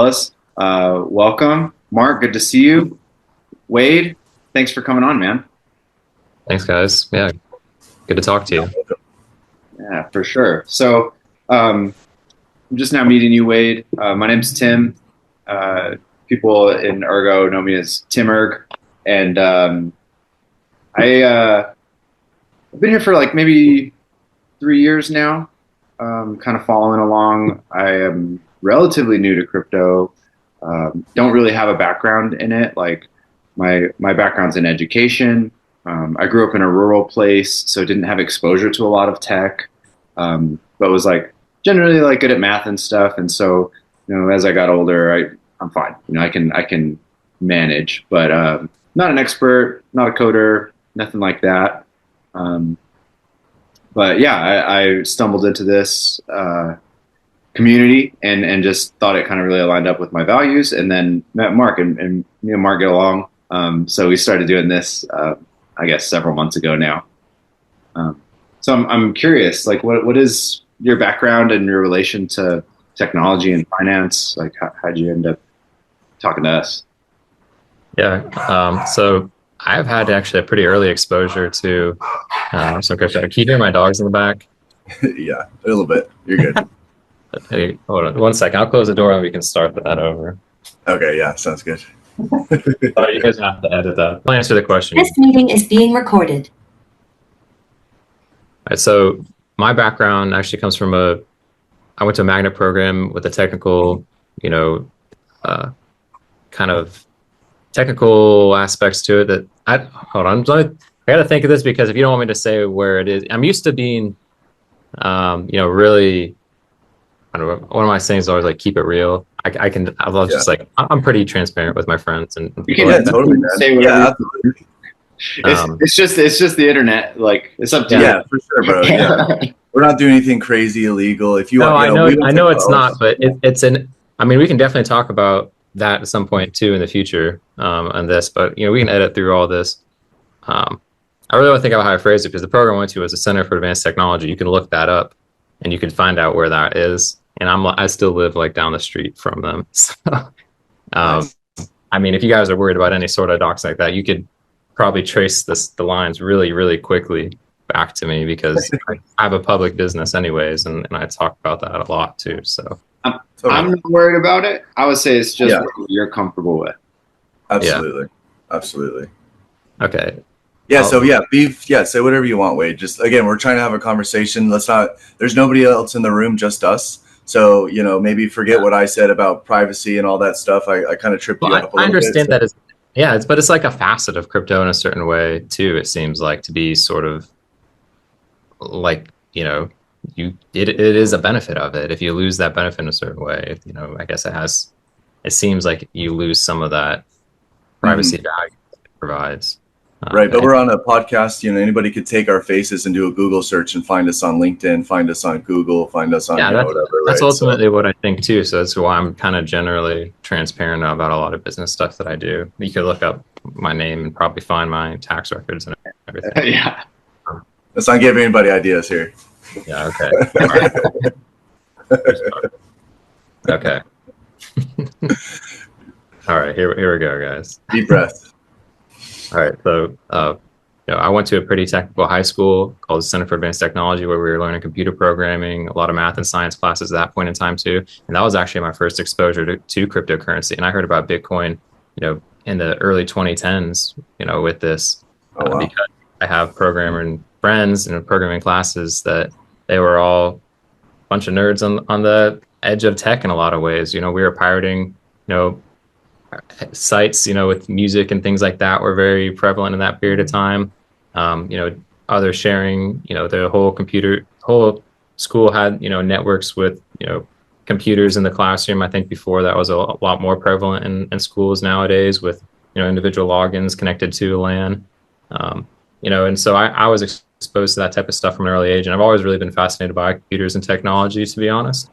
fellas. Welcome. Marc, good to see you. Wade, thanks for coming on, man. Thanks, guys. Yeah, good to talk to you. Yeah, for sure. So I'm just now meeting you, Wade. My name's Tim. People in Ergo know me as TIMERG. And I've been here for like maybe 3 years now, kind of following along. I am relatively new to crypto. Don't really have a background in it. Like my background's in education. I grew up in a rural place, so didn't have exposure to a lot of tech, but was like generally like good at math and stuff. And so, as I got older, I'm fine. I can manage, but not an expert, not a coder, nothing like that. But yeah, I stumbled into this community and just thought it kind of really aligned up with my values, and then met Marc, and me and Marc get along. So we started doing this, I guess, several months ago now. So I'm curious, like, what is your background and your relation to technology and finance? Like, how'd you end up talking to us? Yeah. So I've had actually a pretty early exposure to some crypto. Can you hear my dogs in the back? Yeah, a little bit. You're good. Hey, hold on 1 second. I'll close the door and we can start that over. Okay, yeah, sounds good. Oh, you guys have to edit that. I'll answer the question. This meeting is being recorded. All right, so my background actually comes from I went to a magnet program with a technical, kind of technical aspects to it that hold on. I got to think of this, because if you don't want me to say where it is, I'm used to being, really, I don't know, one of my sayings is always like, keep it real. I love just like, I'm pretty transparent with my friends and you can totally say whatever. It's just the internet. Like, it's up to you. Yeah, for sure, bro. Yeah. We're not doing anything crazy illegal. If you no, want, I know it's not, but we can definitely talk about that at some point too in the future on this, but we can edit through all this. I really want to think about how I phrased it, because the program I went to was the Center for Advanced Technology. You can look that up and you can find out where that is. And I still live like down the street from them. So, Nice. if you guys are worried about any sort of docs like that, you could probably trace the lines really, really quickly back to me, because I have a public business anyways, and I talk about that a lot too. So I'm not worried about it. I would say it's just what you're comfortable with. Absolutely. Okay. Yeah. So say whatever you want, Wade. Just, again, we're trying to have a conversation. There's nobody else in the room, just us. So, maybe forget what I said about privacy and all that stuff. I kind of tripped you up a little bit. I understand that but it's like a facet of crypto in a certain way too. It seems like to be sort of like, it is a benefit of it. If you lose that benefit in a certain way, I guess it seems like you lose some of that privacy value it provides. Right, but we're on a podcast. Anybody could take our faces and do a Google search and find us on LinkedIn, find us on Google, find us on whatever. That's ultimately what I think too. So that's why I'm kind of generally transparent about a lot of business stuff that I do. You could look up my name and probably find my tax records and everything. Yeah. Let's not give anybody ideas here. Yeah. Okay. Okay. All right. Here we go, guys. Deep breath. All right. So, I went to a pretty technical high school called the Center for Advanced Technology, where we were learning computer programming, a lot of math and science classes at that point in time too. And that was actually my first exposure to cryptocurrency. And I heard about Bitcoin, in the early 2010s, with this, because I have programming friends and programming classes that they were all a bunch of nerds on the edge of tech in a lot of ways. We were pirating, sites, with music and things like that were very prevalent in that period of time. Others sharing, the whole school had, networks with, computers in the classroom. I think before that was a lot more prevalent in schools nowadays with, individual logins connected to LAN. And so I was exposed to that type of stuff from an early age. And I've always really been fascinated by computers and technology, to be honest.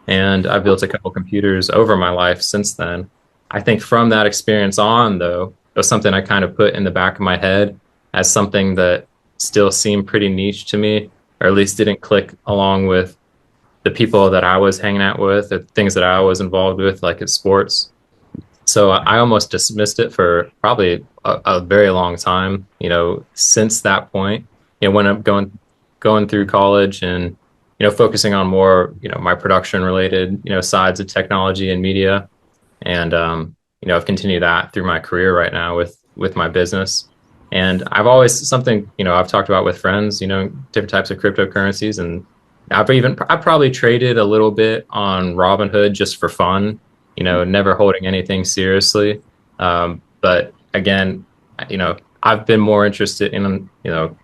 And I've built a couple computers over my life since then. I think from that experience on, though, it was something I kind of put in the back of my head as something that still seemed pretty niche to me, or at least didn't click along with the people that I was hanging out with, the things that I was involved with, like in sports. So I almost dismissed it for probably a very long time. Since that point, when I'm going through college and focusing on more my production related sides of technology and media, and I've continued that through my career right now with my business. And I've always something I've talked about with friends, different types of cryptocurrencies, and I've probably traded a little bit on Robinhood just for fun, never holding anything seriously. But again, I've been more interested in,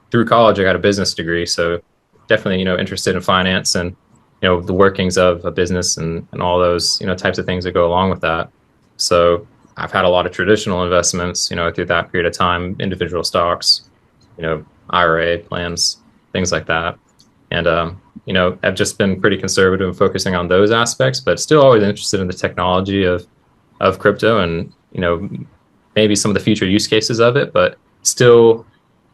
through college, I got a business degree. So definitely, interested in finance and, the workings of a business and all those, types of things that go along with that. So I've had a lot of traditional investments, through that period of time, individual stocks, IRA plans, things like that. And, I've just been pretty conservative in focusing on those aspects, but still always interested in the technology of crypto and, maybe some of the future use cases of it, but still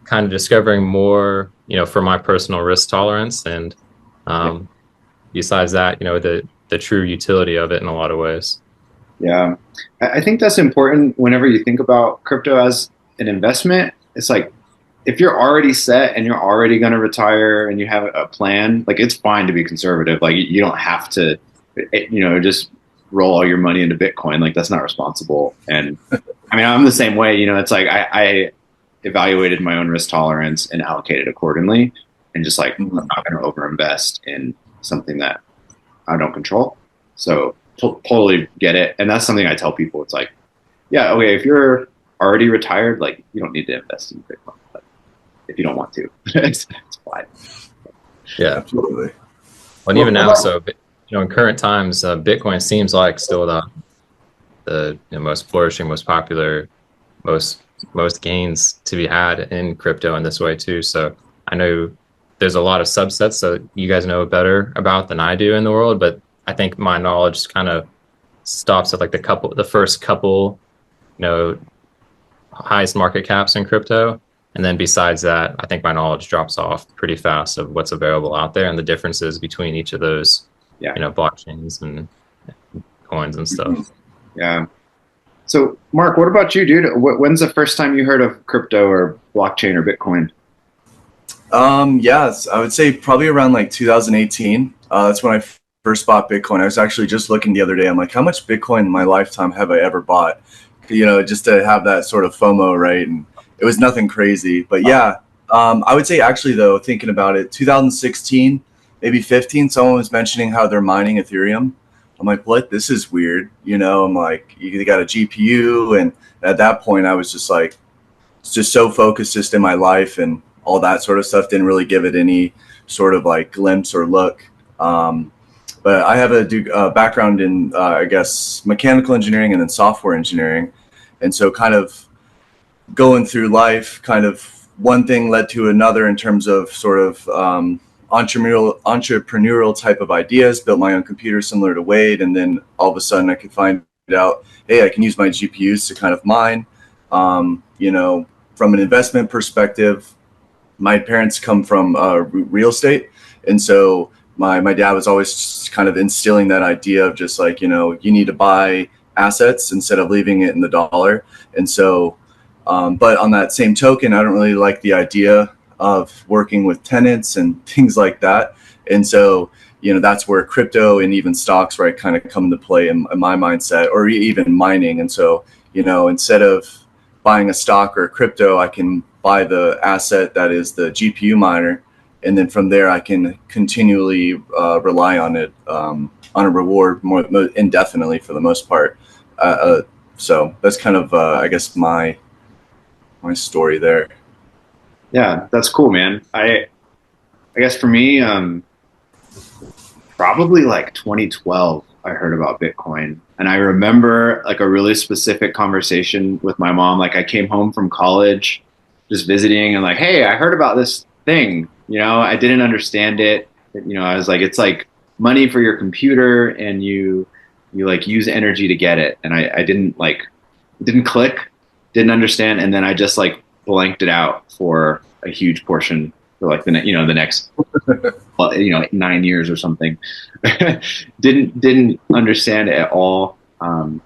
kind of discovering more, for my personal risk tolerance. And besides that, the true utility of it in a lot of ways. Yeah. I think that's important whenever you think about crypto as an investment. It's like, if you're already set and you're already going to retire and you have a plan, like it's fine to be conservative. Like you don't have to, just roll all your money into Bitcoin. Like that's not responsible. And I mean, I'm the same way, it's like I evaluated my own risk tolerance and allocated accordingly, and just like, I'm not going to overinvest in something that I don't control. So totally get it. And that's something I tell people. It's like, yeah, okay, if you're already retired, like you don't need to invest in Bitcoin. But if you don't want to, it's fine. Yeah, absolutely. Well, and even now, so in current times, Bitcoin seems like still the most flourishing, most popular, most gains to be had in crypto in this way too. So I know there's a lot of subsets, so you guys know better about than I do in the world, but I think my knowledge kind of stops at like the first couple, highest market caps in crypto. And then besides that, I think my knowledge drops off pretty fast of what's available out there and the differences between each of those, blockchains and coins and stuff. Yeah. So Marc, what about you, dude? When's the first time you heard of crypto or blockchain or Bitcoin? Yes, I would say probably around like 2018. That's when I first bought Bitcoin. I was actually just looking the other day. I'm like, how much Bitcoin in my lifetime have I ever bought? Just to have that sort of FOMO, right? And it was nothing crazy, but yeah, I would say actually though, thinking about it, 2016, maybe 15, someone was mentioning how they're mining Ethereum. I'm like, what? This is weird. I'm like, you got a GPU. And at that point I was just like, just so focused just in my life and all that sort of stuff. Didn't really give it any sort of like glimpse or look. But I have a background in, I guess, mechanical engineering and then software engineering. And so kind of going through life, kind of one thing led to another in terms of sort of entrepreneurial type of ideas, built my own computer similar to Wade. And then all of a sudden I could find out, hey, I can use my GPUs to kind of mine. From an investment perspective, my parents come from real estate. And so my dad was always just kind of instilling that idea of just like, you need to buy assets instead of leaving it in the dollar. And so, but on that same token, I don't really like the idea of working with tenants and things like that. And so, that's where crypto and even stocks, right, kind of come into play in my mindset, or even mining. And so, instead of buying a stock or a crypto, I can buy the asset that is the GPU miner. And then from there, I can continually rely on it on a reward more indefinitely for the most part. So that's kind of, I guess, my story there. Yeah, that's cool, man. I guess for me, probably like 2012, I heard about Bitcoin. And I remember like a really specific conversation with my mom. Like I came home from college, just visiting and like, hey, I heard about this thing. I didn't understand it. I was like, it's like money for your computer and you like use energy to get it. And I didn't click, didn't understand. And then I just like blanked it out for a huge portion for like the next 9 years or something. didn't understand it at all. And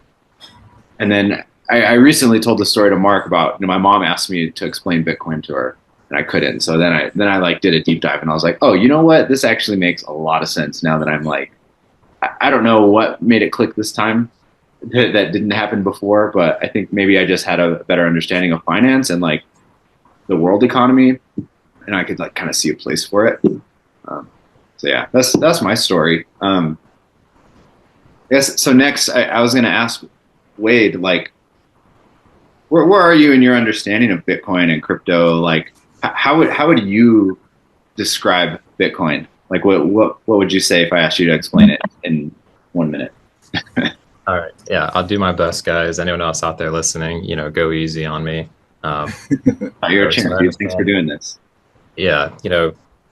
then I recently told the story to Mark about, my mom asked me to explain Bitcoin to her, and I couldn't. So then I like did a deep dive, and I was like, oh, you know what? This actually makes a lot of sense now that I'm like, I don't know what made it click this time that didn't happen before, but I think maybe I just had a better understanding of finance and like the world economy, and I could like kind of see a place for it. So yeah, that's my story. Yes. So next, I was going to ask Wade, like, where are you in your understanding of Bitcoin and crypto? Like, how would you describe Bitcoin? Like, what would you say if I asked you to explain it in 1 minute? All right. Yeah, I'll do my best, guys. Anyone else out there listening, go easy on me. You're a champ, dude. Thanks for doing this. Yeah,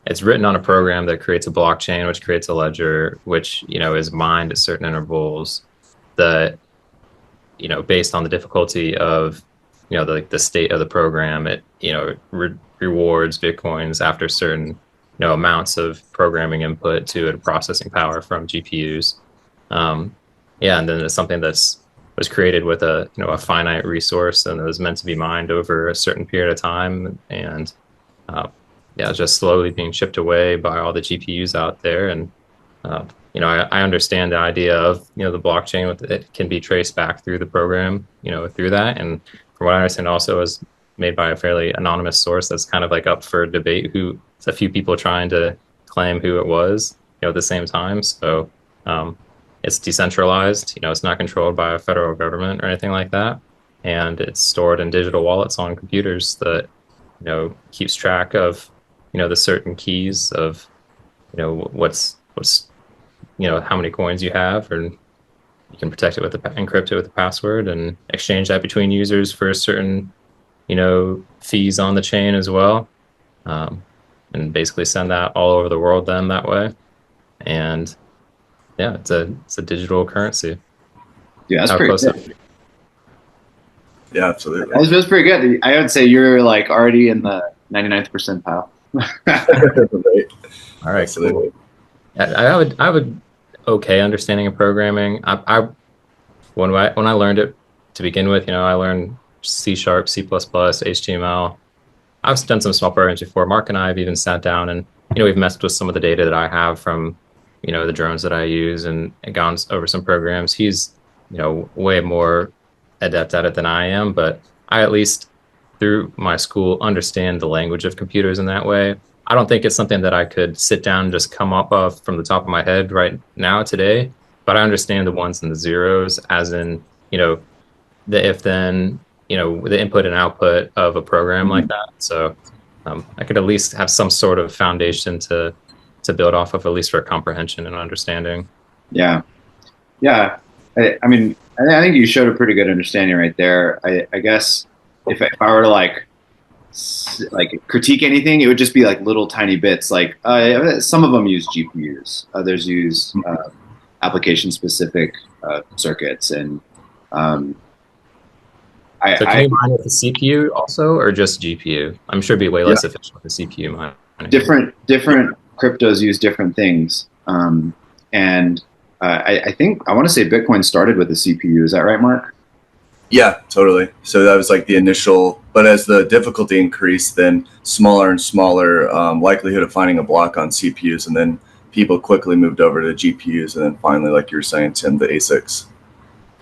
it's written on a program that creates a blockchain, which creates a ledger, which, is mined at certain intervals that, based on the difficulty of, the state of the program, it, rewards Bitcoins after certain, amounts of programming input to a processing power from GPUs. And then it's something was created with a finite resource, and it was meant to be mined over a certain period of time, and just slowly being chipped away by all the GPUs out there. And I understand the idea of the blockchain, it can be traced back through the program, through that. And from what I understand, also is made by a fairly anonymous source that's kind of like up for debate. It's a few people trying to claim who it was, at the same time. So it's decentralized. It's not controlled by a federal government or anything like that, and it's stored in digital wallets on computers that keeps track of the certain keys of what's how many coins you have, and you can protect it encrypt it with a password and exchange that between users for certain fees on the chain as well, and basically send that all over the world then that way. And yeah, it's a digital currency. Yeah, that's pretty good. Yeah, absolutely. That's pretty good. I would say you're like already in the 99th percentile. All right, cool. I would okay understanding of programming. When I learned it to begin with, I learned C#, C++, HTML. I've done some small programs before. Mark and I have even sat down and we've messed with some of the data that I have from the drones that I use and gone over some programs. He's way more adept at it than I am, but I, at least through my school, understand the language of computers in that way. I don't think it's something that I could sit down and just come up of from the top of my head right now today, but I understand the ones and the zeros, as in the if then the input and output of a program like that. So I could at least have some sort of foundation to build off of, at least for comprehension and understanding. Yeah. I mean, I think you showed a pretty good understanding right there. I guess if I were to like critique anything, it would just be like little tiny bits. Like some of them use GPUs, others use application specific circuits, and so can you mine with the CPU also, or just GPU? I'm sure it'd be way less efficient with the CPU mining. Different cryptos use different things, and I think I want to say Bitcoin started with a CPU. Is that right, Mark? Yeah, totally. So that was like the initial, but as the difficulty increased, then smaller and smaller likelihood of finding a block on CPUs, and then people quickly moved over to GPUs, and then finally, like you were saying, Tim, the ASICs.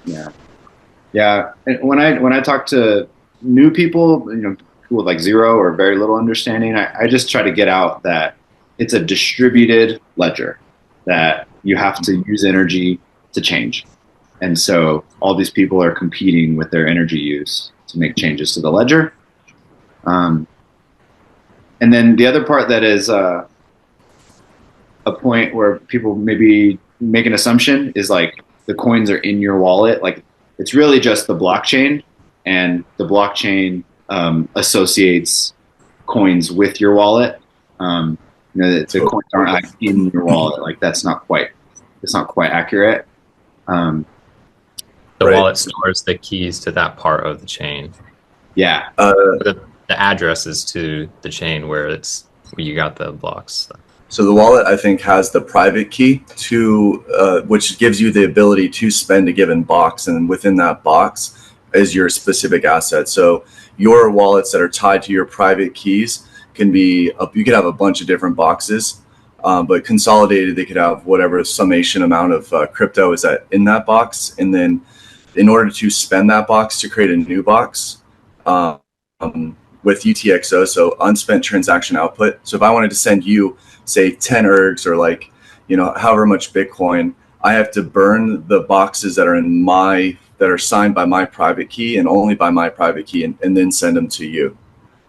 Yeah. And when I talk to new people, people with like zero or very little understanding, I just try to get out that it's a distributed ledger, that you have to use energy to change. And so all these people are competing with their energy use to make changes to the ledger. And then the other part that is a point where people maybe make an assumption is like the coins are in your wallet. Like it's really just the blockchain, and the blockchain associates coins with your wallet. The coins aren't like in your wallet. Like it's not quite accurate. The wallet stores the keys to that part of the chain. Yeah. The address is to the chain where it's you got the blocks. So the wallet, I think, has the private key to which gives you the ability to spend a given box, and within that box is your specific asset. So your wallets that are tied to your private keys can be you could have a bunch of different boxes, but consolidated they could have whatever summation amount of crypto is in that box, and then in order to spend that box to create a new box with UTXO, so unspent transaction output. So if I wanted to send you, say, 10 ergs or like, however much Bitcoin, I have to burn the boxes that are signed by my private key and only by my private key, and then send them to you.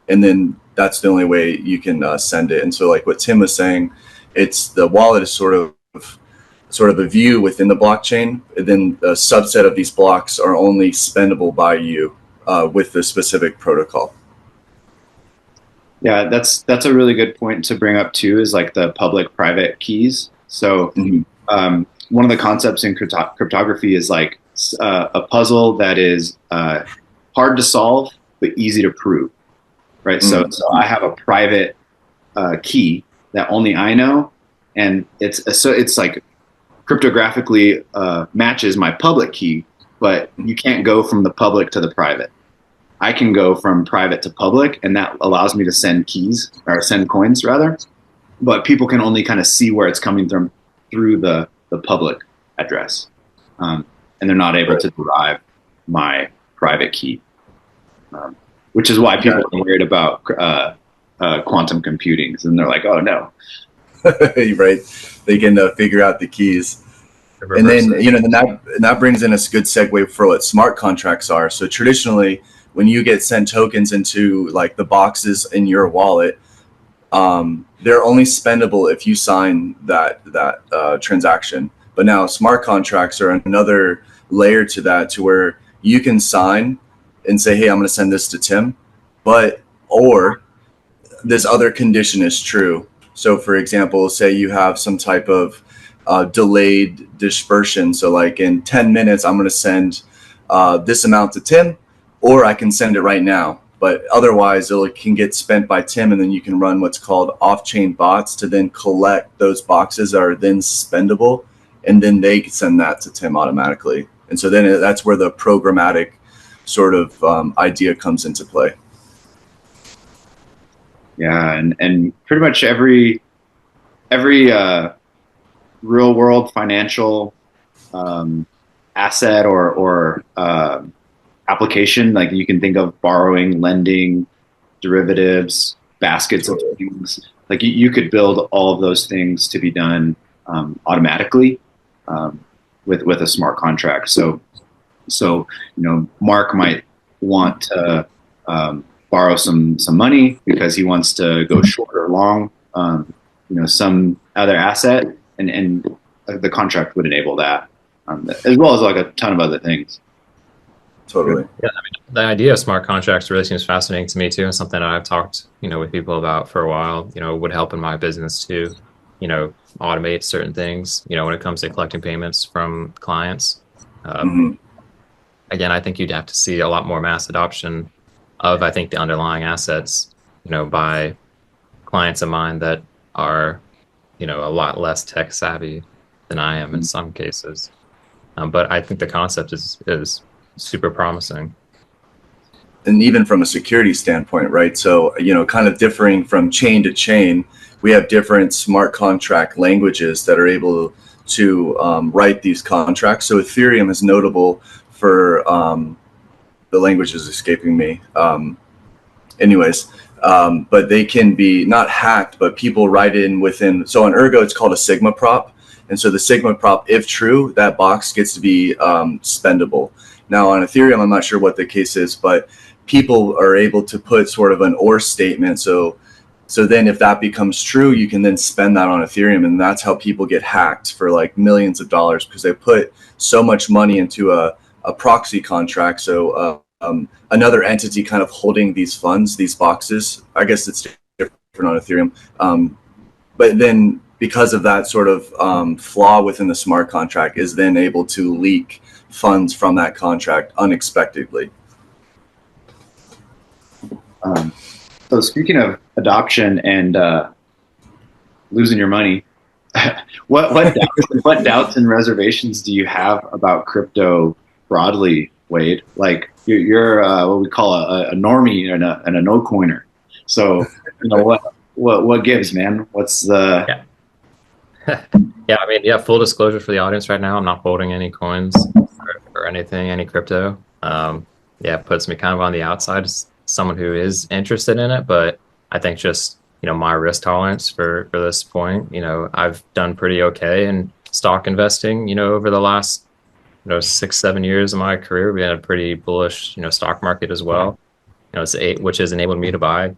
And then that's the only way you can send it. And so like what Tim was saying, it's the wallet is sort of a view within the blockchain, and then a subset of these blocks are only spendable by you with the specific protocol. Yeah, that's a really good point to bring up too, is like the public-private keys. So one of the concepts in cryptography is like a puzzle that is hard to solve but easy to prove, right? So I have a private key that only I know, and it's like cryptographically matches my public key, but you can't go from the public to the private. I can go from private to public, and that allows me to send keys, or send coins rather, but people can only kind of see where it's coming from through the public address, and they're not able to derive my private key, which is why people are worried about quantum computing, and they're like, oh no. Right, they can figure out the keys. And then that brings in a good segue for what smart contracts are. So traditionally, when you get sent tokens into like the boxes in your wallet, they're only spendable if you sign that transaction. But now smart contracts are another layer to that, to where you can sign and say, hey, I'm going to send this to Tim, or this other condition is true. So for example, say you have some type of delayed dispersion. So like in 10 minutes, I'm going to send this amount to Tim, or I can send it right now. But otherwise, it can get spent by Tim, and then you can run what's called off-chain bots to then collect those boxes that are then spendable, and then they send that to Tim automatically. And so then that's where the programmatic sort of idea comes into play. Yeah, and pretty much every real world financial asset or application, like you can think of borrowing, lending, derivatives, baskets of things. Like you could build all of those things to be done automatically with a smart contract. So Marc might want to borrow some money because he wants to go short or long, some other asset, and the contract would enable that, as well as like a ton of other things. Totally. Yeah, I mean, the idea of smart contracts really seems fascinating to me too, and something that I've talked, with people about for a while. Would help in my business to, automate certain things. When it comes to collecting payments from clients. Again, I think you'd have to see a lot more mass adoption of, I think, the underlying assets, by clients of mine that are, a lot less tech savvy than I am in some cases. But I think the concept is super promising. And even from a security standpoint, right? So, kind of differing from chain to chain, we have different smart contract languages that are able to write these contracts. So Ethereum is notable for the language is escaping me. But they can be not hacked, but people write in within. So on Ergo, it's called a Sigma prop. And so the Sigma prop, if true, that box gets to be spendable. Now on Ethereum, I'm not sure what the case is, but people are able to put sort of an or statement. So then if that becomes true, you can then spend that on Ethereum. And that's how people get hacked for like millions of dollars, because they put so much money into a proxy contract. So another entity kind of holding these funds, these boxes. I guess it's different on Ethereum. But then because of that sort of flaw within the smart contract, is then able to leak funds from that contract unexpectedly. So speaking of adoption and losing your money, what doubts and reservations do you have about crypto broadly, Wade? Like you're what we call a normie and a no coiner. So what gives, man? What's the Yeah, I mean, full disclosure for the audience right now, I'm not holding any coins or anything, any crypto. It puts me kind of on the outside as someone who is interested in it, but I think just, my risk tolerance for this point, I've done pretty okay in stock investing, over the last, 6-7 years of my career. We had a pretty bullish, stock market as well, which has enabled me to buy,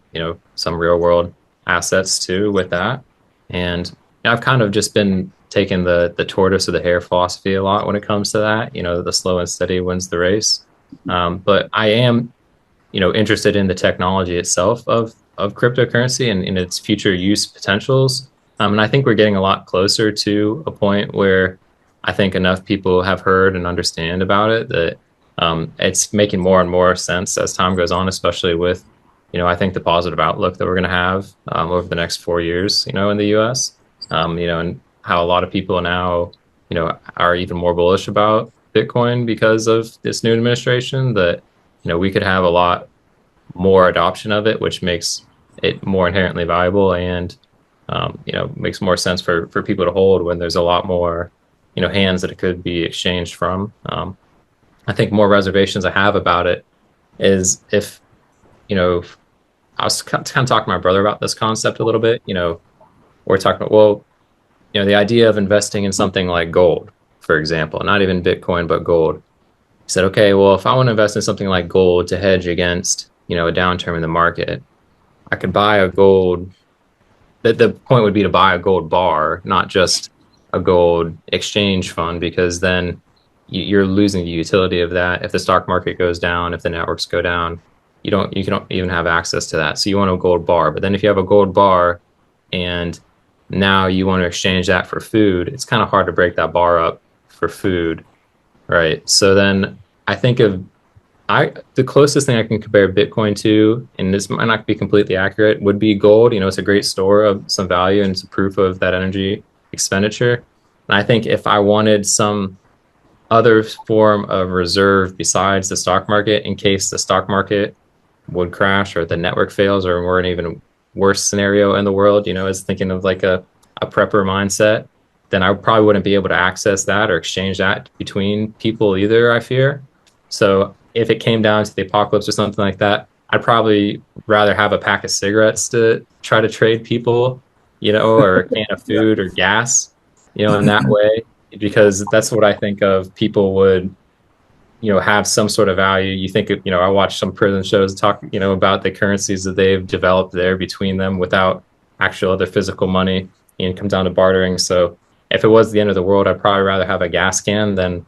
some real world assets too with that. And I've kind of just been taking the tortoise or the hare philosophy a lot when it comes to that. The slow and steady wins the race. But I am, interested in the technology itself of cryptocurrency and in its future use potentials. And I think we're getting a lot closer to a point where I think enough people have heard and understand about it that it's making more and more sense as time goes on, especially with, I think the positive outlook that we're going to have over the next 4 years, in the US. And how a lot of people now, are even more bullish about Bitcoin because of this new administration, that, we could have a lot more adoption of it, which makes it more inherently valuable and, makes more sense for people to hold when there's a lot more, hands that it could be exchanged from. I think more reservations I have about it is if, I was kind of talking to my brother about this concept a little bit, we're talking about, the idea of investing in something like gold, for example, not even Bitcoin, but gold. He said, okay, well, if I want to invest in something like gold to hedge against, a downturn in the market, I could buy a gold. The point would be to buy a gold bar, not just a gold exchange fund, because then you're losing the utility of that. If the stock market goes down, if the networks go down, you don't even have access to that. So you want a gold bar. But then if you have a gold bar and now you want to exchange that for food, it's kind of hard to break that bar up for food, right? So then I think the closest thing I can compare Bitcoin to, and this might not be completely accurate, would be gold. It's a great store of some value and it's a proof of that energy expenditure. And I think if I wanted some other form of reserve besides the stock market, in case the stock market would crash or the network fails or we're in an even worse scenario in the world, is thinking of like a prepper mindset, then I probably wouldn't be able to access that or exchange that between people either, I fear. So if it came down to the apocalypse or something like that, I'd probably rather have a pack of cigarettes to try to trade people, or a can of food or gas, in that way, because that's what I think of people would, have some sort of value. You think, I watched some prison shows talk, about the currencies that they've developed there between them without actual other physical money, and it comes down to bartering. So if it was the end of the world, I'd probably rather have a gas can than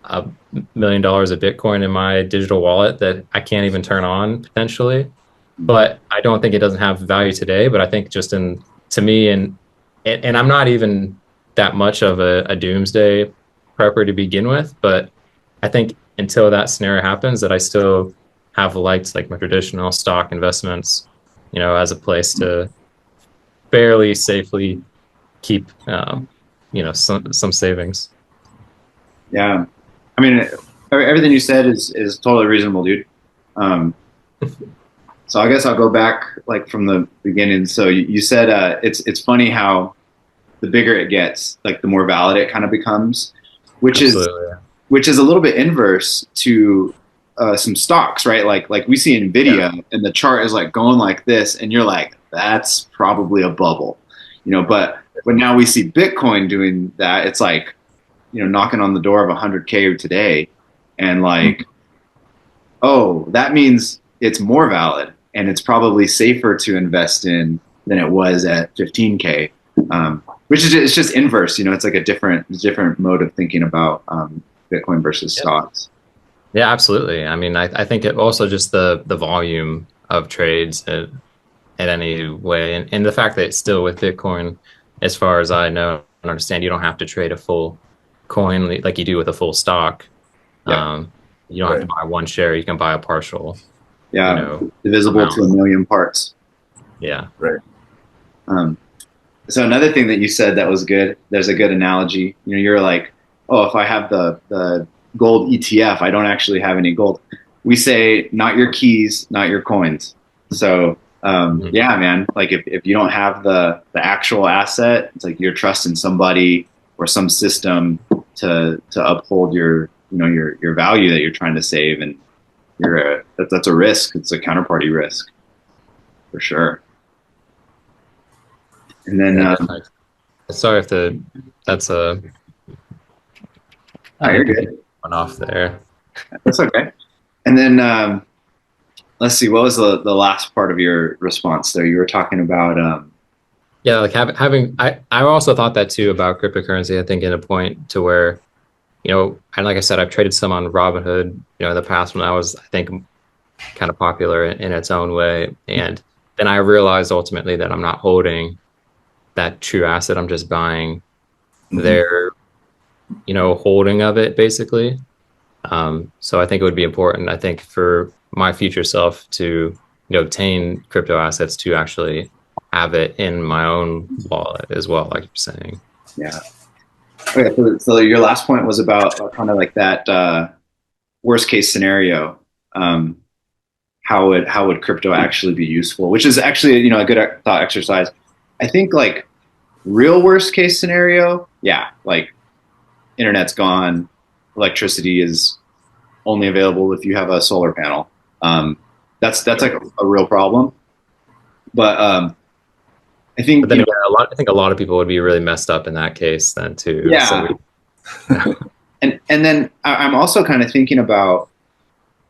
$1 million of Bitcoin in my digital wallet that I can't even turn on potentially. But I don't think it doesn't have value today. But I think just to me, and I'm not even that much of a doomsday prepper to begin with, but I think until that scenario happens, that I still have liked like my traditional stock investments, as a place to fairly safely keep, some savings. Yeah. I mean, everything you said is totally reasonable, dude. So I guess I'll go back like from the beginning. So you said it's funny how the bigger it gets, like the more valid it kind of becomes, which Absolutely. is a little bit inverse to some stocks, right? Like we see Nvidia and the chart is like going like this, and you're like, that's probably a bubble, But now we see Bitcoin doing that. It's like, knocking on the door of 100K today, and like, oh, that means it's more valid and it's probably safer to invest in than it was at 15K, which is it's just inverse. It's like a different mode of thinking about Bitcoin versus stocks. Yeah, absolutely. I mean, I think it also just the volume of trades at any way, and the fact that it's still with Bitcoin, as far as I know and understand, you don't have to trade a full coin like you do with a full stock. Yeah. You don't have to buy one share, you can buy a partial. Divisible to a million parts. Yeah. Right. So another thing that you said that was good, there's a good analogy. You're like, oh, if I have the gold ETF, I don't actually have any gold. We say, not your keys, not your coins. So yeah, man, like if you don't have the actual asset, it's like you're trusting somebody or some system to uphold your value that you're trying to save, and that's a risk. It's a counterparty risk for sure. And then sorry if that's a you're good. Went off there. That's okay. And then let's see, what was the last part of your response there? You were talking about yeah, like having I also thought that too about cryptocurrency. I think in a point to where, and like I said, I've traded some on Robinhood, in the past when I was, I think, kind of popular in its own way. And then I realized ultimately that I'm not holding that true asset. I'm just buying their, holding of it basically. So I think it would be important, I think, for my future self to, obtain crypto assets, to actually have it in my own wallet as well, like you're saying. Yeah. Okay, so your last point was about kind of like that worst case scenario. How would crypto actually be useful? Which is actually a good thought exercise. I think like real worst case scenario, yeah, like internet's gone, electricity is only available if you have a solar panel. That's like a real problem. But I think, but then again, I think a lot of people would be really messed up in that case then too. Yeah. So and then I'm also kind of thinking about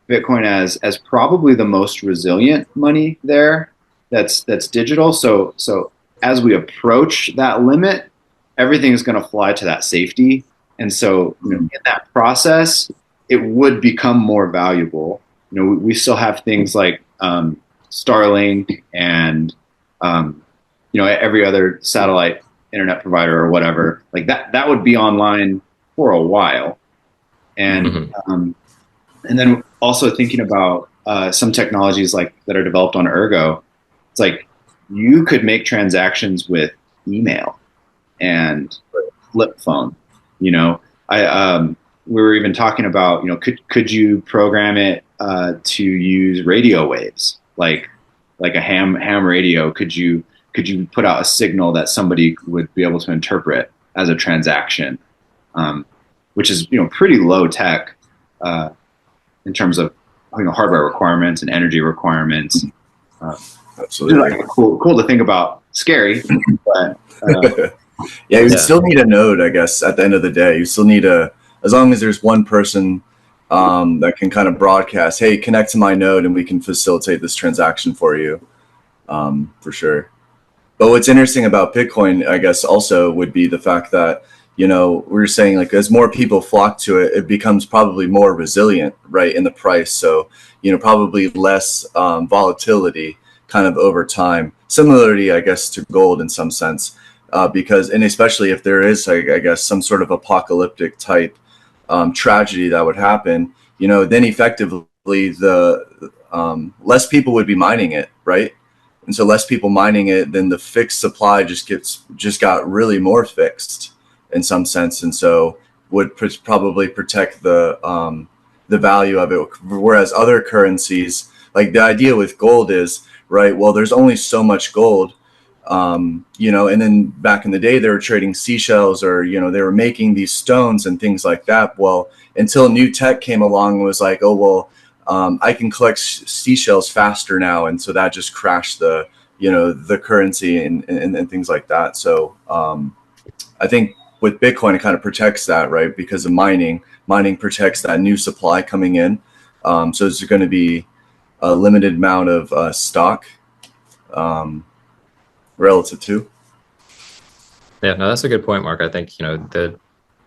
Bitcoin as probably the most resilient money there that's digital. So as we approach that limit, everything is going to fly to that safety. And so in that process, it would become more valuable. We still have things like Starlink and every other satellite internet provider or whatever, like that would be online for a while. And and then also thinking about some technologies like that are developed on Ergo, it's like you could make transactions with email and flip phone. We were even talking about, could you program it to use radio waves, like a ham radio? Could you put out a signal that somebody would be able to interpret as a transaction, which is pretty low tech in terms of hardware requirements and energy requirements. Absolutely, like cool to think about. Scary, but yeah, you still need a node, I guess. At the end of the day, you still need as long as there's one person that can kind of broadcast, hey, connect to my node and we can facilitate this transaction for you, for sure. But what's interesting about Bitcoin, I guess, also would be the fact that, we're saying like as more people flock to it, it becomes probably more resilient, right, in the price. So, probably less volatility kind of over time. Similarly, I guess, to gold in some sense, and especially if there is, I guess, some sort of apocalyptic type tragedy that would happen, then effectively the less people would be mining it, right? And so less people mining it, then the fixed supply just got really more fixed in some sense, and so would probably protect the value of it. Whereas other currencies, like the idea with gold is, right, well, there's only so much gold, and then back in the day they were trading seashells, or they were making these stones and things like that. Well, until new tech came along and was like, oh well, I can collect seashells faster now, and so that just crashed the currency and things like that. So I think with Bitcoin, it kind of protects that, right? Because of mining protects that new supply coming in. So there's going to be a limited amount of stock relative to. Yeah, no, that's a good point, Mark. I think, the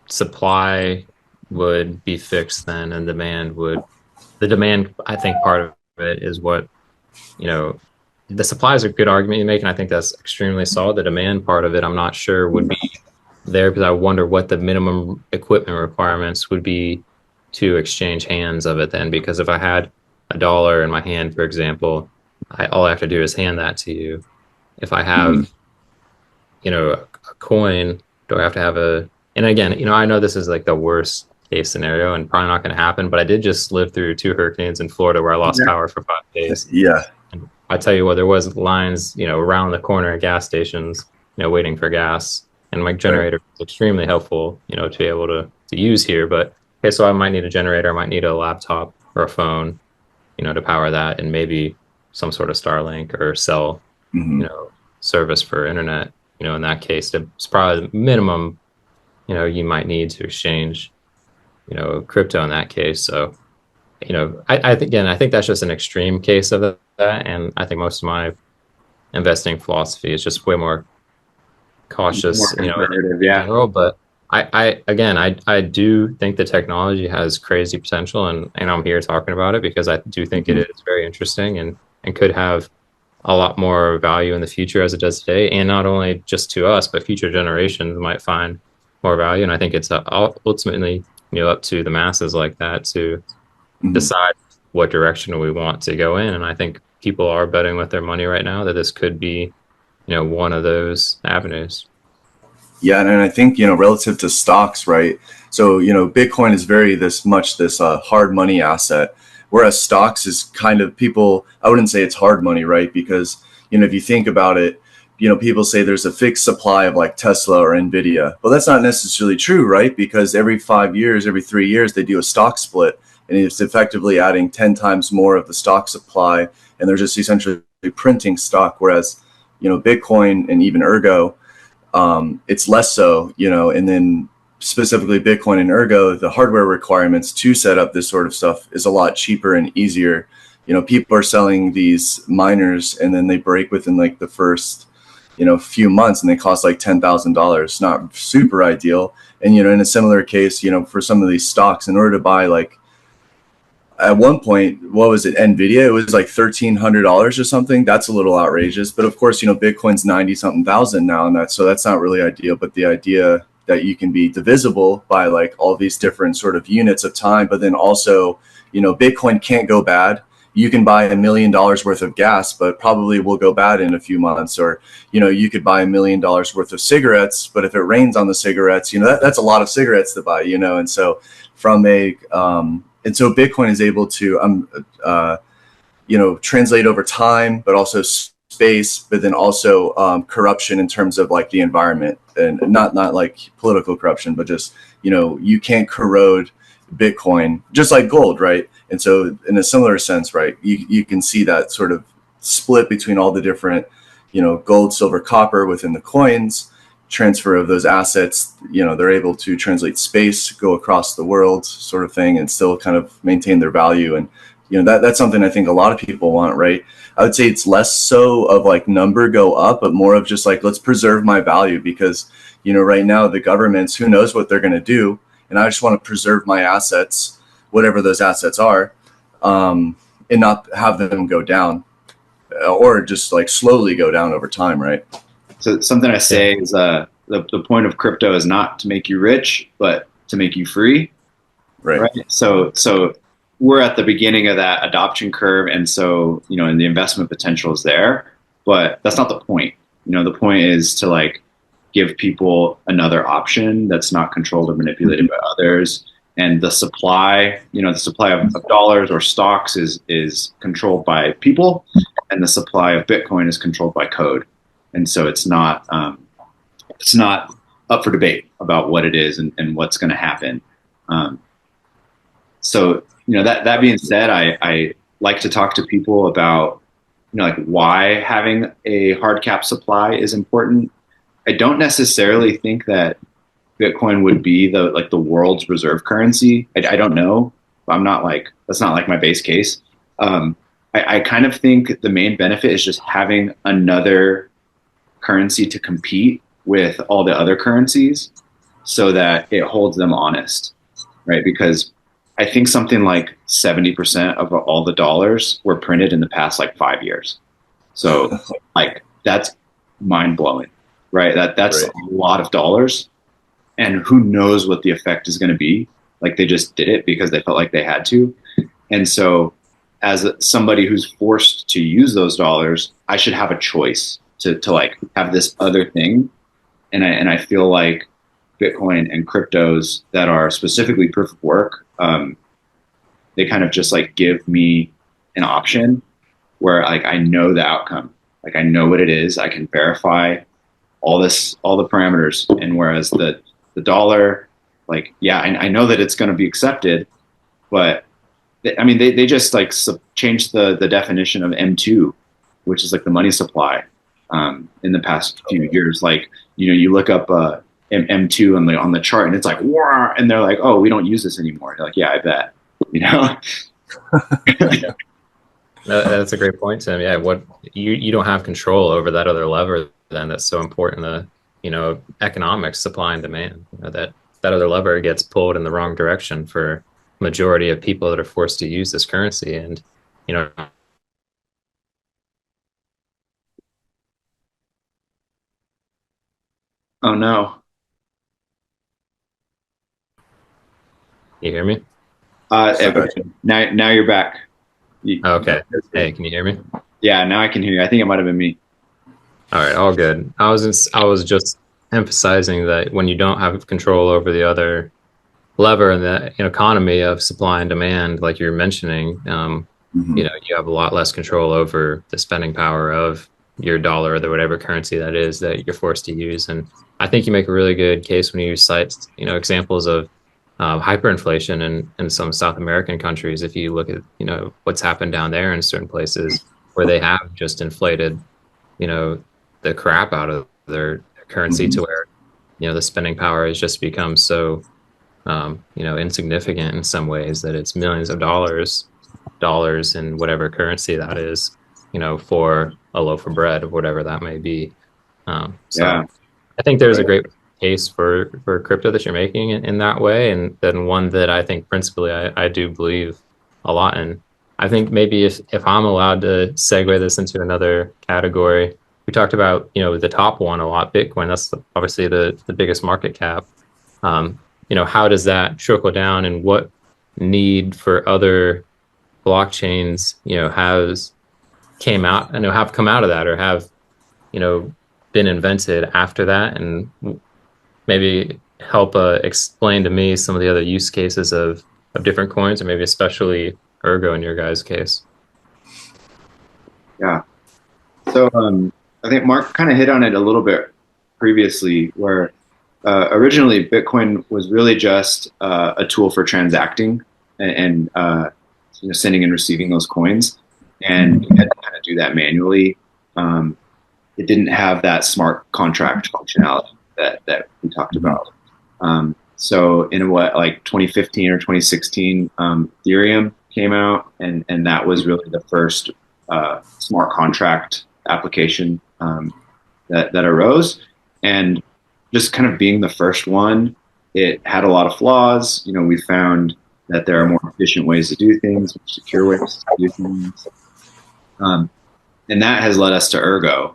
supply would be fixed then, and the demand, I think part of it is what, the supply is a good argument you make, and I think that's extremely solid. The demand part of it, I'm not sure would be there, because I wonder what the minimum equipment requirements would be to exchange hands of it then, because if I had $1 in my hand, for example, all I have to do is hand that to you. if I have, a coin, do I have to have and again, I know this is like the worst case scenario and probably not going to happen, but I did just live through 2 hurricanes in Florida where I lost power for 5 days. Yeah. And I tell you what, there was lines, around the corner at gas stations, waiting for gas. And my generator is extremely helpful, to be able to use here. But okay, so I might need a generator, I might need a laptop or a phone, to power that, and maybe some sort of Starlink or cell, service for internet. In that case, it's probably the minimum, you might need to exchange, crypto in that case. So, I think that's just an extreme case of that. And I think most of my investing philosophy is just way more cautious, in general. But I do think the technology has crazy potential, and I'm here talking about it because I do think it is very interesting and could have a lot more value in the future as it does today. And not only just to us, but future generations might find more value. And I think it's ultimately, up to the masses like that to decide what direction we want to go in. And I think people are betting with their money right now that this could be, one of those avenues. Yeah, and I think, relative to stocks, right? So, Bitcoin is this hard money asset, whereas stocks is kind of I wouldn't say it's hard money, right? Because, if you think about it, people say there's a fixed supply of like Tesla or Nvidia. Well, that's not necessarily true, right? Because every 5 years, every 3 years, they do a stock split, and it's effectively adding 10 times more of the stock supply, and they're just essentially printing stock. Whereas, Bitcoin and even Ergo, it's less so, and then specifically Bitcoin and Ergo, the hardware requirements to set up this sort of stuff is a lot cheaper and easier. People are selling these miners and then they break within like the first, few months, and they cost like $10,000. Not super ideal. And, in a similar case, for some of these stocks, in order to buy, like, at one point, what was it, Nvidia? It was like $1,300 or something. That's a little outrageous. But of course, Bitcoin's 90 something thousand now, and that's not really ideal. But the idea that you can be divisible by like all these different sort of units of time, but then also, Bitcoin can't go bad. You can buy $1 million worth of gas, but probably will go bad in a few months. Or, you could buy $1 million worth of cigarettes, but if it rains on the cigarettes, that's a lot of cigarettes to buy, and so and so Bitcoin is able to, translate over time, but also space, but then also corruption in terms of like the environment, and not like political corruption, but just, you can't corrode Bitcoin just like gold, right? And so in a similar sense, right, you can see that sort of split between all the different, gold, silver, copper within the coins, transfer of those assets, they're able to translate space, go across the world sort of thing, and still kind of maintain their value. And, that's something I think a lot of people want, right? I would say it's less so of like number go up, but more of just like, let's preserve my value, because, right now the governments, who knows what they're going to do. And I just want to preserve my assets, whatever those assets are, and not have them go down, or just like slowly go down over time, right? So something I say is the point of crypto is not to make you rich, but to make you free. Right. So we're at the beginning of that adoption curve. And so, and the investment potential is there, but that's not the point. The point is to like give people another option that's not controlled or manipulated by others. And the supply, of dollars or stocks is controlled by people, and the supply of Bitcoin is controlled by code. And so it's not up for debate about what it is and what's going to happen. So, that being said, I like to talk to people about, like why having a hard cap supply is important. I don't necessarily think that Bitcoin would be the world's reserve currency. I don't know. That's not like my base case. I kind of think the main benefit is just having another currency to compete with all the other currencies so that it holds them honest, right? Because I think something like 70% of all the dollars were printed in the past like 5 years. So like that's mind blowing, right? That's right. A lot of dollars, and who knows what the effect is going to be. Like they just did it because they felt like they had to. And so as somebody who's forced to use those dollars, I should have a choice to like have this other thing. And I feel like Bitcoin and cryptos that are specifically proof of work, they kind of just like give me an option where like I know the outcome, like I know what it is, I can verify all the parameters. And whereas the dollar, like, yeah, I know that it's going to be accepted, but they just like changed the definition of M2, which is like the money supply, in the past few years. Like, you look up M2 on the chart and it's like, wah, and they're like, oh, we don't use this anymore. You're like, yeah, I bet, That's a great point, Tim. Yeah, what you don't have control over that other lever then that's so important, the economics, supply and demand. That other lever gets pulled in the wrong direction for majority of people that are forced to use this currency. And oh no. you hear me? Now you're back. Okay. Hey, can you hear me? Yeah, now I can hear you. I think it might have been me. All right, all good. I was just emphasizing that when you don't have control over the other lever in the economy of supply and demand, like you're mentioning, you have a lot less control over the spending power of your dollar or the whatever currency that is that you're forced to use. And I think you make a really good case when you cite, examples of hyperinflation in some South American countries. If you look at, what's happened down there in certain places where they have just inflated, the crap out of their currency to where, the spending power has just become so, insignificant in some ways that it's millions of dollars in whatever currency that is, for a loaf of bread or whatever that may be. So I think there's a great case for crypto that you're making in that way, and then one that I think principally I do believe a lot in. I think maybe if I'm allowed to segue this into another category, we talked about the top one a lot, Bitcoin. That's obviously the biggest market cap. How does that trickle down, and what need for other blockchains have come out of that, or have been invented after that, and maybe help explain to me some of the other use cases of different coins, or maybe especially Ergo in your guys' case. Yeah. So I think Mark kind of hit on it a little bit previously, where originally Bitcoin was really just a tool for transacting and sending and receiving those coins, and you had to kind of do that manually. It didn't have that smart contract functionality that we talked about. So in 2015 or 2016, Ethereum came out, and that was really the first smart contract application that arose. And just kind of being the first one, it had a lot of flaws. We found that there are more efficient ways to do things, more secure ways to do things. And that has led us to Ergo,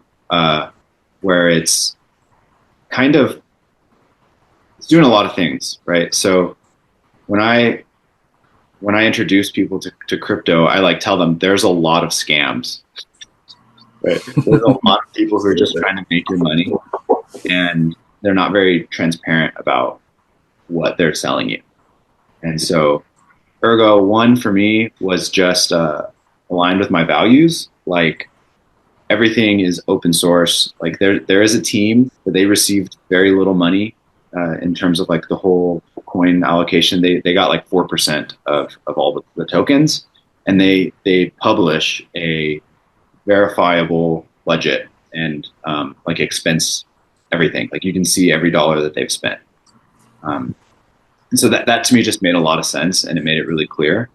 where it's doing a lot of things, right? So when I introduce people to crypto, I tell them there's a lot of scams, right? There's a lot of people who are just trying to make your money, and they're not very transparent about what they're selling you. And so Ergo, one for me was just aligned with my values. Like, everything is open source. Like, there is a team, but they received very little money in terms of the whole coin allocation. They got 4% of all the tokens, and they publish a verifiable budget and expense everything. You can see every dollar that they've spent. And so that to me just made a lot of sense, and it made it really clear.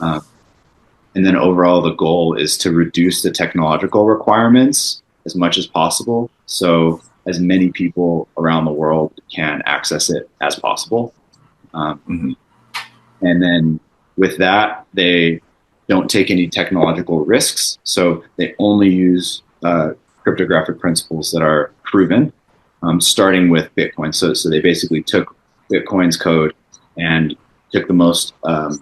And then overall, the goal is to reduce the technological requirements as much as possible, so as many people around the world can access it as possible. And then with that, they don't take any technological risks. So they only use cryptographic principles that are proven, starting with Bitcoin. So they basically took Bitcoin's code and took the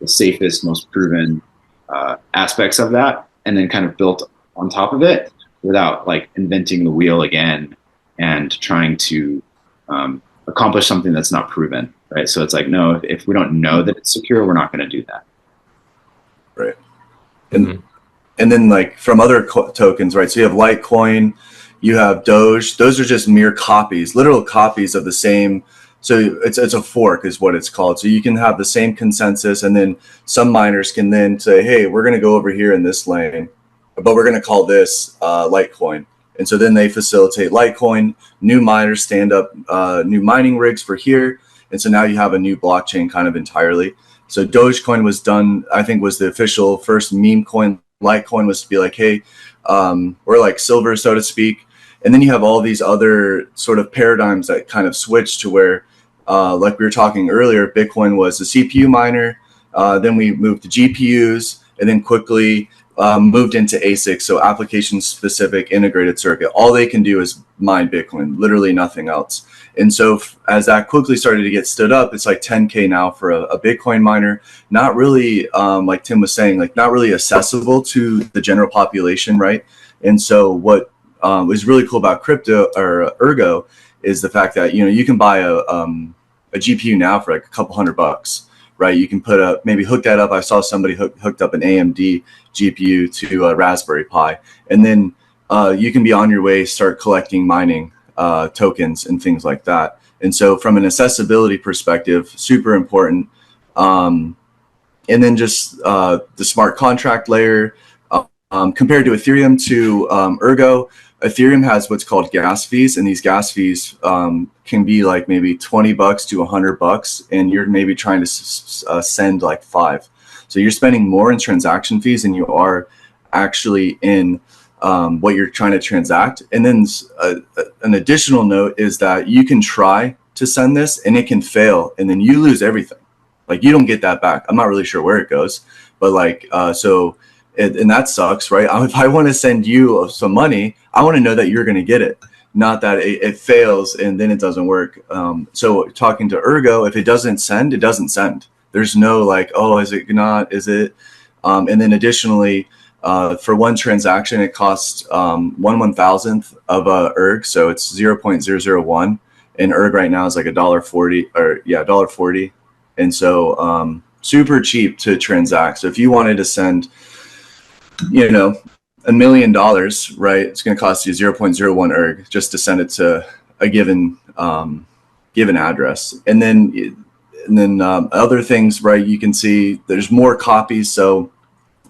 safest, most proven aspects of that, and then kind of built on top of it. without like inventing the wheel again and trying to accomplish something that's not proven, right? So it's like, no, if we don't know that it's secure, we're not going to do that. Right. And then like from other tokens, right? So you have Litecoin, you have Doge. Those are just mere copies, literal copies of the same. So it's a fork is what it's called. So you can have the same consensus, and then some miners can then say, hey, we're going to go over here in this lane, but we're going to call this Litecoin. And so then they facilitate Litecoin, new miners stand up new mining rigs for here. And so now you have a new blockchain kind of entirely. So Dogecoin was done, I think was the official first meme coin. Litecoin was to be like, hey, we're like silver, so to speak. And then you have all these other sort of paradigms that kind of switch to where, like we were talking earlier, Bitcoin was a CPU miner. Then we moved to GPUs, and then quickly moved into ASICs, so application-specific integrated circuit. All they can do is mine Bitcoin, literally nothing else. And so as that quickly started to get stood up, it's like 10K now for a Bitcoin miner. Not really, like Tim was saying, like not really accessible to the general population, right? And so what is really cool about crypto or Ergo is the fact that, you know, you can buy a GPU now for like a couple $100, right? You can put up, maybe hook that up. I saw somebody hooked up an AMD GPU to a Raspberry Pi, and then you can be on your way, start collecting mining tokens and things like that. And so from an accessibility perspective, super important. And then just the smart contract layer compared to Ethereum to Ergo. Ethereum has what's called gas fees, and these gas fees can be like maybe $20 to $100, and you're maybe trying to send like 5. So you're spending more in transaction fees than you are actually in what you're trying to transact. And then an additional note is that you can try to send this and it can fail, and then you lose everything. Like you don't get that back. I'm not really sure where it goes, but like and that sucks, right? If I want to send you some money, I want to know that you're going to get it, not that it fails and then it doesn't work. So talking to Ergo, if it doesn't send, it doesn't send. There's no like, oh, is it not? Is it? And then additionally, for one transaction, it costs 1/1000th of a ERG, so it's 0.001. And ERG right now is like $1.40, or yeah, $1.40, and so super cheap to transact. So if you wanted to send, you know, $1 million, right? It's going to cost you 0.01 ERG just to send it to a given address. And then other things, right? You can see there's more copies. So,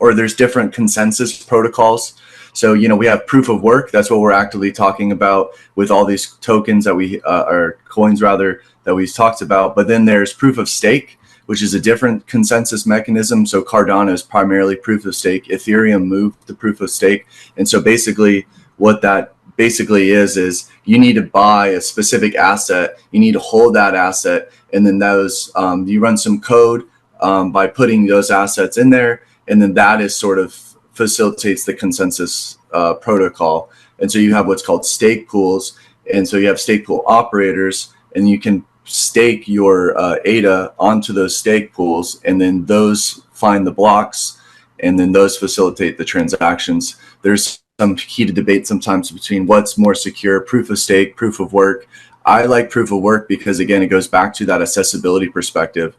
or there's different consensus protocols. So, you know, we have proof of work. That's what we're actively talking about with all these tokens that we, or coins rather, that we talked about. But then there's proof of stake, which is a different consensus mechanism. So Cardano is primarily proof of stake. Ethereum moved to proof of stake. And so basically what that basically is you need to buy a specific asset. You need to hold that asset. And then those, you run some code by putting those assets in there. And then that is sort of facilitates the consensus protocol. And so you have what's called stake pools. And so you have stake pool operators, and you can stake your ADA onto those stake pools, and then those find the blocks, and then those facilitate the transactions. There's some heated debate sometimes between what's more secure, proof of stake, proof of work. I like proof of work because, again, it goes back to that accessibility perspective.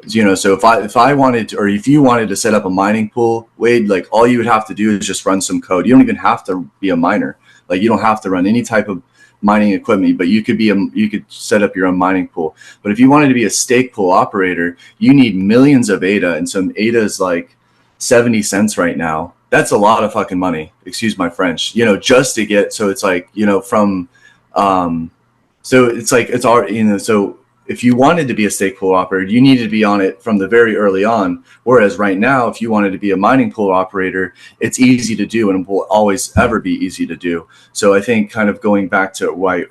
You know, so if I wanted to, or if you wanted to set up a mining pool, Wade, like all you would have to do is just run some code. You don't even have to be a miner. Like you don't have to run any type of mining equipment, but you could set up your own mining pool. But if you wanted to be a stake pool operator, you need millions of ADA, and some ADA is like 70 cents right now. That's a lot of fucking money. Excuse my French. You know, just to get, so it's like, you know, from, so it's like, it's already, you know, so if you wanted to be a stake pool operator, you needed to be on it from the very early on. Whereas right now, if you wanted to be a mining pool operator, it's easy to do and will always ever be easy to do. So I think kind of going back to why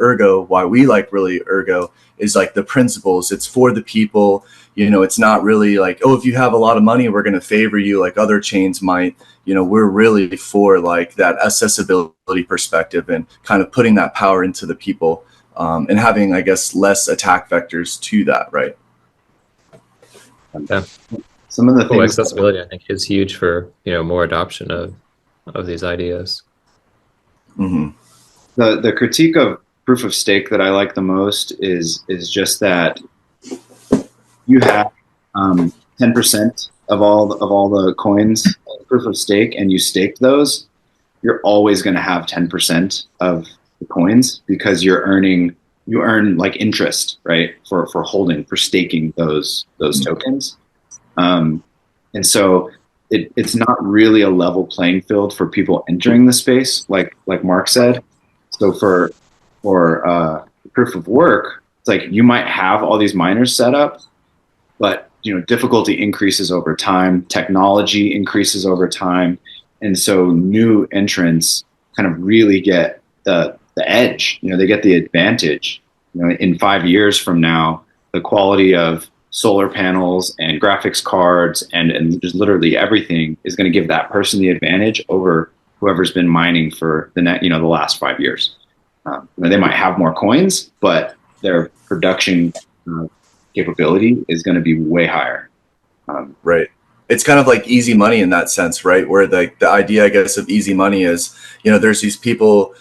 we like really Ergo is like the principles. It's for the people. You know, it's not really like, oh, if you have a lot of money, we're going to favor you like other chains might. You know, we're really for like that accessibility perspective and kind of putting that power into the people. And having, I guess, less attack vectors to that, right? Yeah. Some of the things accessibility, I think, is huge for, you know, more adoption of these ideas. Mm-hmm. The critique of proof of stake that I like the most is just that you have 10% of all the coins proof of stake, and you staked those. You're always going to have 10% of the coins because you earn like interest, right, for staking those tokens. And so it's not really a level playing field for people entering the space, like Mark said. So for proof of work, it's like you might have all these miners set up, but difficulty increases over time, technology increases over time, and so new entrants kind of really get the edge. They get the advantage. In 5 years from now, the quality of solar panels and graphics cards and just literally everything is going to give that person the advantage over whoever's been mining for the last 5 years. They might have more coins, but their production capability is going to be way higher. Right. It's kind of like easy money in that sense, right? Where the idea, I guess, of easy money is, there's these people,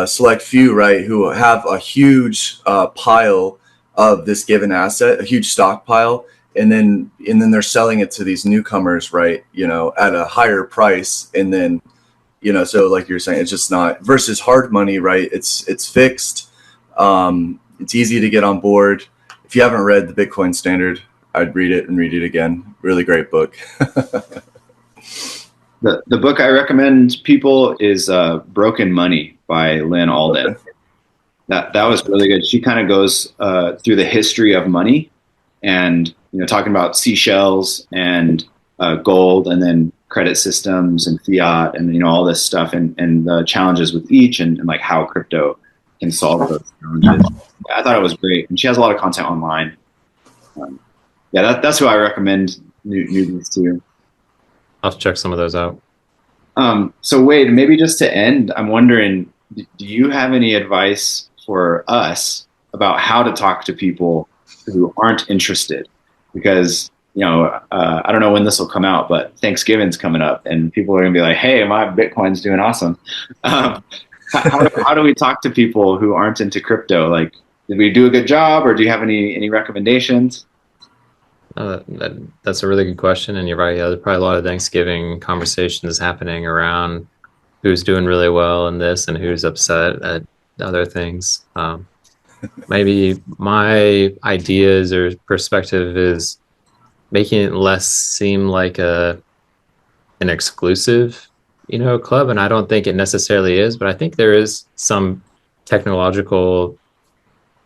select few, right, who have a huge pile of this given asset, a huge stockpile, and then they're selling it to these newcomers, right, at a higher price, and then so like you're saying, it's just not versus hard money, right? It's fixed. It's easy to get on board. If you haven't read the Bitcoin Standard, I'd read it and read it again. Really great book. The book I recommend people is Broken Money by Lynn Alden. That was really good. She kind of goes through the history of money and talking about seashells and gold, and then credit systems and fiat, and all this stuff, and the challenges with each, and like how crypto can solve those challenges. I thought it was great, and she has a lot of content online. That's who I recommend newbies to. I'll check some of those out. So Wade, maybe just to end, I'm wondering, do you have any advice for us about how to talk to people who aren't interested? Because I don't know when this will come out, but Thanksgiving's coming up, and people are going to be like, "Hey, my Bitcoin's doing awesome." How do we talk to people who aren't into crypto? Like, did we do a good job, or do you have any recommendations? That's a really good question, and you're right. There's probably a lot of Thanksgiving conversations happening around who's doing really well in this and who's upset at other things. Maybe my ideas or perspective is making it less seem like an exclusive, club, and I don't think it necessarily is, but I think there is some technological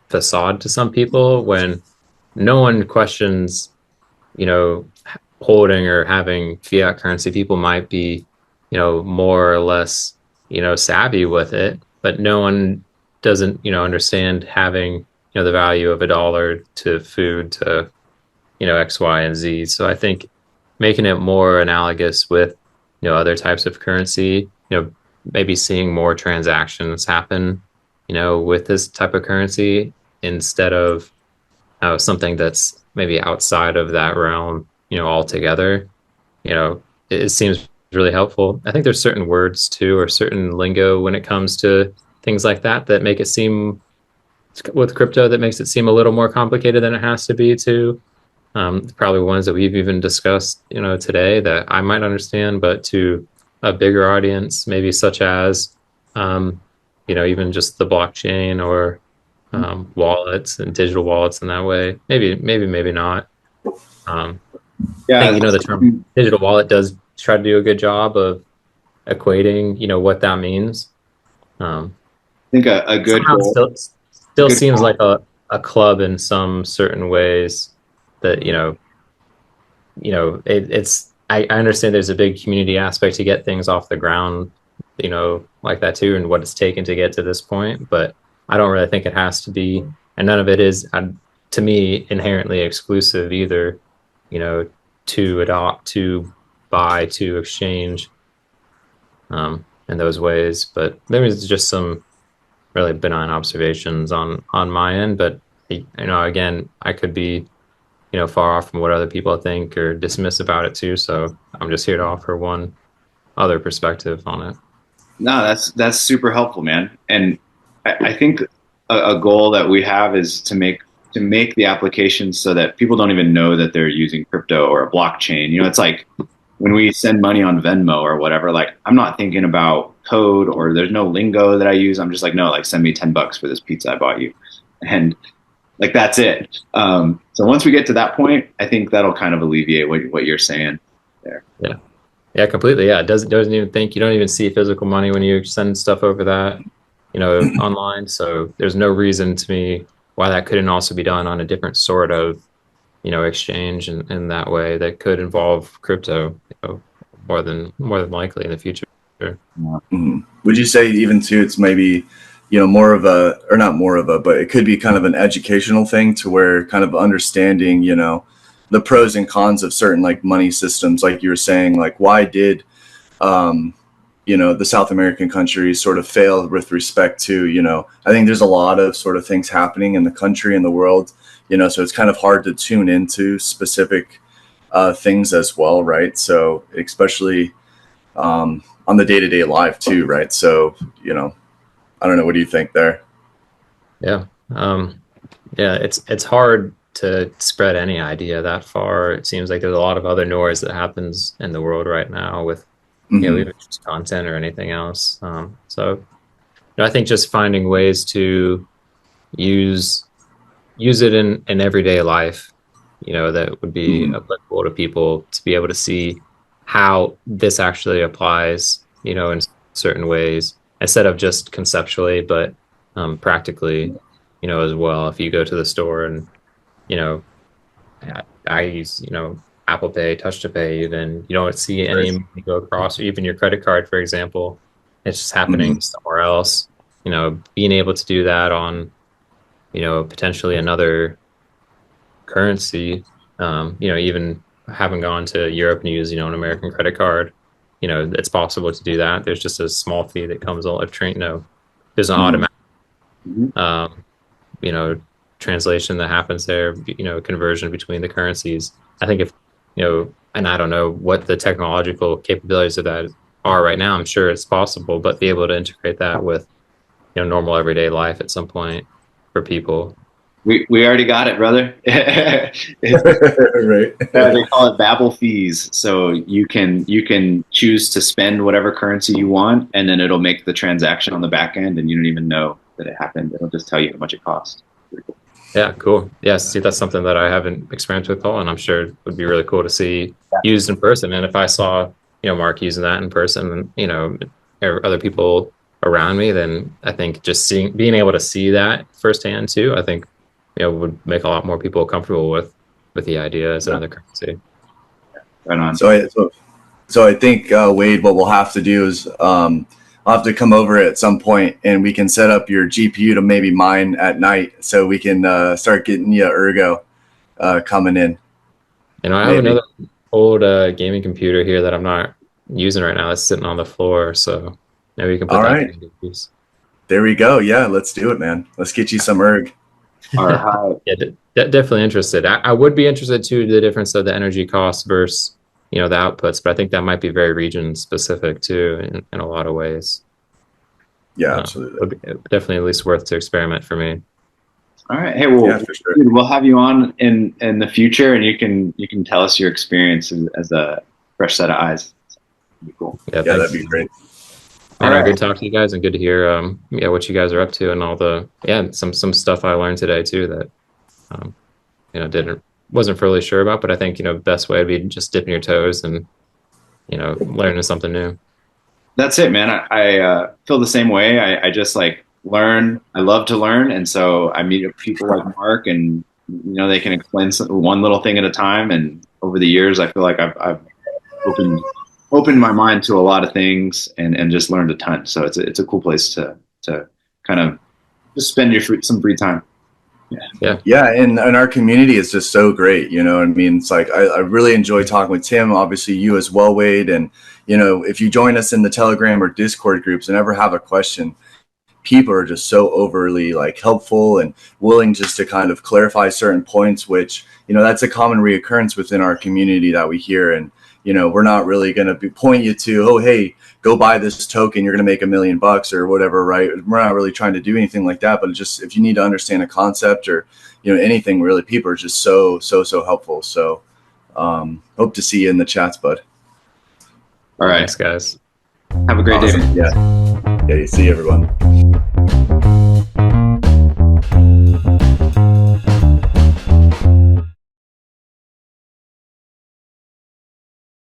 facade to some people when no one questions, holding or having fiat currency. People might be, more or less, savvy with it, but no one doesn't, understand having, the value of $1 to food to, X, Y, and Z. So I think making it more analogous with, other types of currency, maybe seeing more transactions happen, with this type of currency instead of something that's maybe outside of that realm, altogether. It seems really helpful. I think there's certain words too, or certain lingo when it comes to things like that make it seem with crypto that makes it seem a little more complicated than it has to be too. Probably ones that we've even discussed, today that I might understand, but to a bigger audience, maybe such as, even just the blockchain or wallets and digital wallets in that way. Maybe not. I think, the term digital wallet does try to do a good job of equating, what that means. I think a good goal still seems like a club in some certain ways that, it's, I understand there's a big community aspect to get things off the ground, like that too, and what it's taken to get to this point, but I don't really think it has to be, and none of it is, to me, inherently exclusive either, to adopt, to buy, to exchange, in those ways. But there is just some really benign observations on my end, but again, I could be, far off from what other people think or dismiss about it too. So I'm just here to offer one other perspective on it. No, that's super helpful, man. And I think a goal that we have is to make the application so that people don't even know that they're using crypto or a blockchain. You know, it's like when we send money on Venmo or whatever, like I'm not thinking about code or there's no lingo that I use. I'm just like, no, like send me $10 for this pizza I bought you. And like, that's it. So once we get to that point, I think that'll kind of alleviate what you're saying there. Yeah. Yeah, completely. Yeah. It doesn't even think, you don't even see physical money when you send stuff over that, online. So there's no reason to me why that couldn't also be done on a different sort of, exchange in that way that could involve crypto, more than likely in the future. Mm-hmm. Would you say even too, it's maybe, more of a, or not more of a, but it could be kind of an educational thing to where kind of understanding, the pros and cons of certain like money systems, like you were saying, like why did, the South American countries sort of fail with respect to, I think there's a lot of sort of things happening in the country and the world, so it's kind of hard to tune into specific things as well, right? So especially on the day-to-day life too, right? So, I don't know. What do you think there? Yeah. Yeah, it's hard to spread any idea that far. It seems like there's a lot of other noise that happens in the world right now with, even just content or anything else. So I think just finding ways to use it in everyday life, that would be applicable to people to be able to see how this actually applies, in certain ways, instead of just conceptually, but practically, as well. If you go to the store and, I use, Apple Pay, Touch to Pay, even you don't see any money go across, or even your credit card, for example, it's just happening somewhere else. Being able to do that on, potentially another currency, even having gone to Europe and use, an American credit card, it's possible to do that. There's just a small fee that comes on if there's an automatic, translation that happens there, conversion between the currencies. I think if, and I don't know what the technological capabilities of that are right now. I'm sure it's possible, but be able to integrate that with, normal everyday life at some point for people. We already got it, brother. Right. They call it Babel fees. So you can choose to spend whatever currency you want, and then it'll make the transaction on the back end, and you don't even know that it happened. It'll just tell you how much it cost. Yeah, cool. Yeah, see, that's something that I haven't experienced with all, and I'm sure it would be really cool to see used in person. And if I saw, Mark using that in person, or other people around me, then I think just being able to see that firsthand too, I think, would make a lot more people comfortable with the idea as another currency. Right on. So I think, Wade, what we'll have to do is I'll have to come over at some point and we can set up your GPU to maybe mine at night so we can start getting you Ergo coming in. I have another old gaming computer here that I'm not using right now. That's sitting on the floor. So maybe you can put All that right. in use. There we go. Yeah, let's do it, man. Let's get you some Erg. All right. Yeah, definitely interested. I would be interested too, the difference of the energy cost versus, the outputs, but I think that might be very region specific too in a lot of ways. Yeah, absolutely. Definitely at least worth to experiment for me. All right. Hey, well, Yeah, for sure. dude, we'll have you on in the future, and you can tell us your experience as a fresh set of eyes. That'd be cool. Yeah, That'd be great. All right. right. Good talking to you guys, and good to hear what you guys are up to, and all the some stuff I learned today too that wasn't really sure about, but I think the best way would be just dipping your toes and learning something new. That's it, man. I feel the same way. I just like learn. I love to learn, and so I meet people like Mark, and they can explain one little thing at a time. And over the years, I feel like I've opened my mind to a lot of things and just learned a ton. So it's a cool place to kind of just spend some free time. Yeah, and our community is just so great, I mean, it's like I really enjoy talking with Tim, obviously you as well, Wade, and if you join us in the Telegram or Discord groups and ever have a question, people are just so overly like helpful and willing just to kind of clarify certain points, which that's a common reoccurrence within our community that we hear. And we're not really going to point you to, oh, hey, go buy this token, you're going to make $1 million or whatever, right? We're not really trying to do anything like that, but just if you need to understand a concept or, anything really, people are just so helpful. So hope to see you in the chats, bud. All right. Thanks, guys. Have a great day. Yeah. See you, everyone.